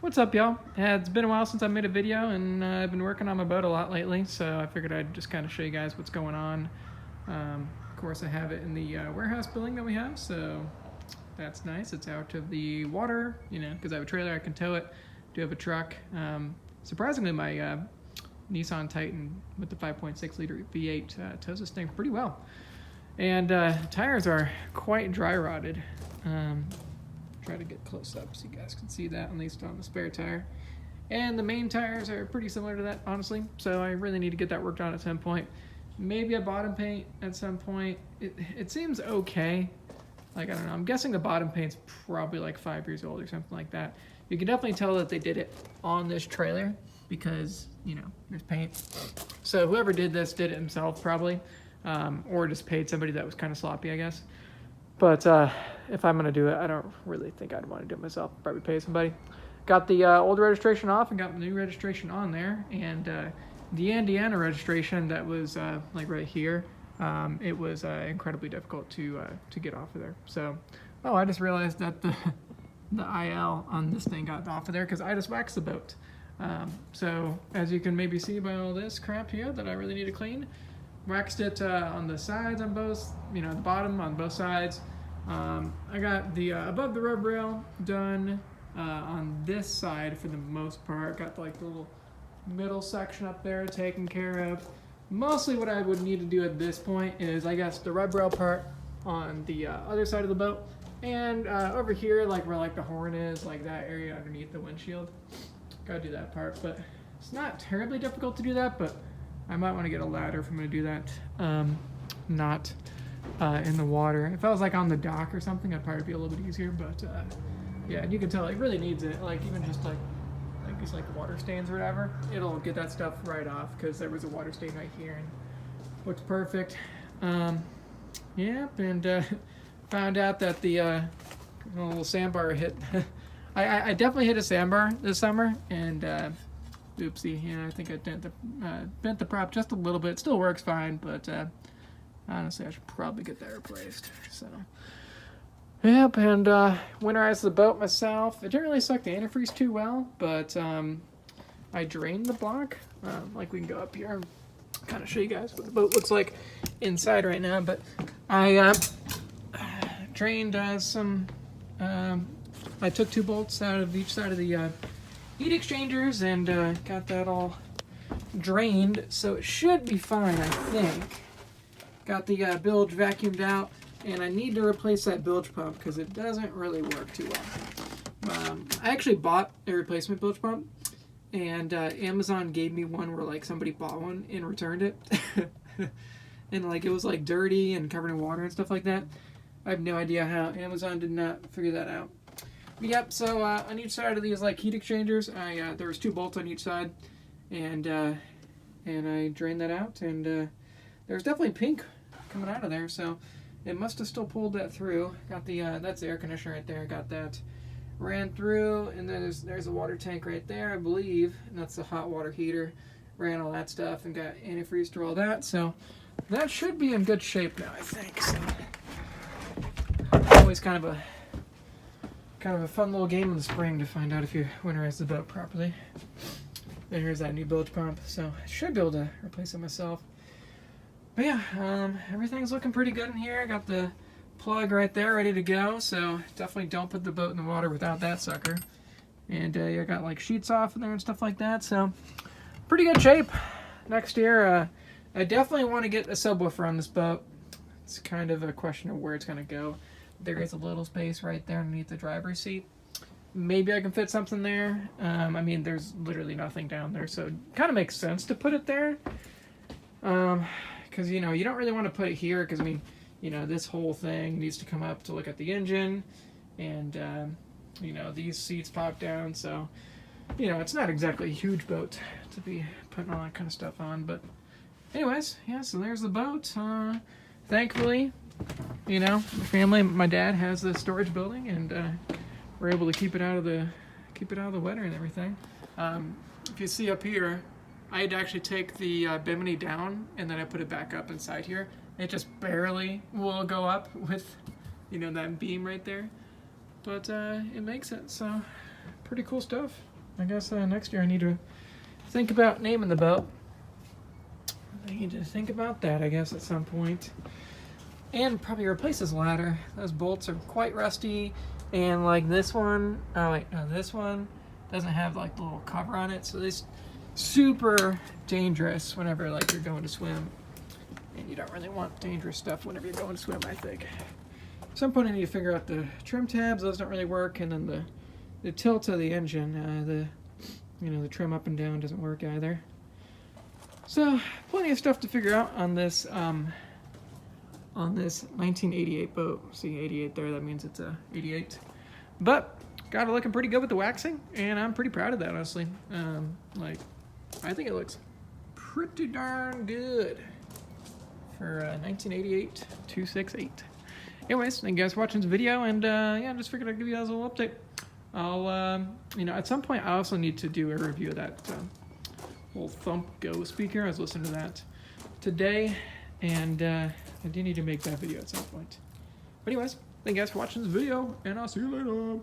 What's up, y'all? Yeah, it's been a while since I made a video, and I've been working on my boat a lot lately, so I figured I'd just kind of show you guys what's going on. Of course, I have it in the warehouse building that we have, so that's nice. It's out of the water, you know, because I have a trailer, I can tow it. Do have a truck. Surprisingly, my Nissan Titan with the 5.6 liter V8 tows this thing pretty well. And tires are quite dry rotted. Try to get close up so you guys can see that, at least on the spare tire. And the main tires are pretty similar to that, honestly, so I really need to get that worked on at some point. Maybe a bottom paint at some point. It seems okay. Like, I don't know, I'm guessing the bottom paint's probably like 5 years old or something like that. You can definitely tell that they did it on this trailer because, you know, there's paint. So whoever did this did it himself probably, or just paid somebody that was kind of sloppy, I guess. But if I'm going to do it, I don't really think I'd want to do it myself. Probably pay somebody. Got the old registration off and got the new registration on there. And the Indiana registration that was like right here, it was incredibly difficult to get off of there. So, oh, I just realized that the IL on this thing got off of there because I just waxed the boat. So as you can maybe see by all this crap here that I really need to clean, waxed it on the sides on both, you know, the bottom on both sides. I got the above the rub rail done on this side for the most part. Got like the little middle section up there taken care of. Mostly what I would need to do at this point is, I guess, the rub rail part on the other side of the boat, and over here, like where like the horn is, like that area underneath the windshield. Gotta do that part, but it's not terribly difficult to do that, but I might want to get a ladder if I'm going to do that, not in the water. If I was like on the dock or something, I'd probably be a little bit easier, but yeah, and you can tell it really needs it, like even just like these like water stains or whatever, it'll get that stuff right off because there was a water stain right here and looks perfect. Yep, and found out that the little sandbar hit. I definitely hit a sandbar this summer, and oopsie, yeah, I think I bent the prop just a little bit. It still works fine, but honestly, I should probably get that replaced. So, yep, and winterized the boat myself. It didn't really suck the antifreeze too well, but I drained the block. Like, we can go up here and kind of show you guys what the boat looks like inside right now. But I drained some. I took 2 bolts out of each side of the heat exchangers and got that all drained, so it should be fine, I think. Got the bilge vacuumed out, and I need to replace that bilge pump because it doesn't really work too well. I actually bought a replacement bilge pump, and Amazon gave me one where like somebody bought one and returned it. And like it was like dirty and covered in water and stuff like that. I have no idea how Amazon did not figure that out. But yep, so on each side of these like heat exchangers, there was 2 bolts on each side, and I drained that out, and there's definitely pink coming out of there, so it must have still pulled that through. Got the that's the air conditioner right there. Got that ran through, and then there's a water tank right there, I believe, and that's the hot water heater. Ran all that stuff and got antifreeze through all that, so that should be in good shape now, I think. So always kind of a fun little game in the spring to find out if you winterize the boat properly. There's that new bilge pump, so I should be able to replace it myself. But yeah, everything's looking pretty good in here. Got the plug right there ready to go, so definitely don't put the boat in the water without that sucker. And I got like sheets off in there and stuff like that, so pretty good shape. Next year, I definitely want to get a subwoofer on this boat. It's kind of a question of where it's going to go. There is a little space right there underneath the driver's seat. Maybe I can fit something there. I mean, there's literally nothing down there, so it kind of makes sense to put it there. Because, you know, you don't really want to put it here because, I mean, you know, this whole thing needs to come up to look at the engine. And, you know, these seats pop down. So, you know, it's not exactly a huge boat to be putting all that kind of stuff on. But anyways, yeah, so there's the boat. Thankfully, you know, the family, my dad has the storage building, and we're able to keep it out of the weather and everything. If you see up here, I had to actually take the bimini down, and then I put it back up inside here. It just barely will go up with, you know, that beam right there, but it makes it, so pretty cool stuff. I guess next year I need to think about naming the boat. I need to think about that, I guess, at some point. And probably replace this ladder. Those bolts are quite rusty. And like this one, oh wait, no, this one doesn't have like the little cover on it. So this super dangerous whenever like you're going to swim. And you don't really want dangerous stuff whenever you're going to swim, I think. At some point I need to figure out the trim tabs. Those don't really work. And then the tilt of the engine, the trim up and down doesn't work either. So plenty of stuff to figure out on this 1988 boat. See 88 there, that means it's a 88. But got it looking pretty good with the waxing, and I'm pretty proud of that, honestly. I think it looks pretty darn good for 1988 268. Anyways, thank you guys for watching this video, and yeah, just figured I'd give you guys a little update. I'll, at some point I also need to do a review of that old Thump Go speaker. I was listening to that today, and I do need to make that video at some point. But anyways, thank you guys for watching this video, and I'll see you later.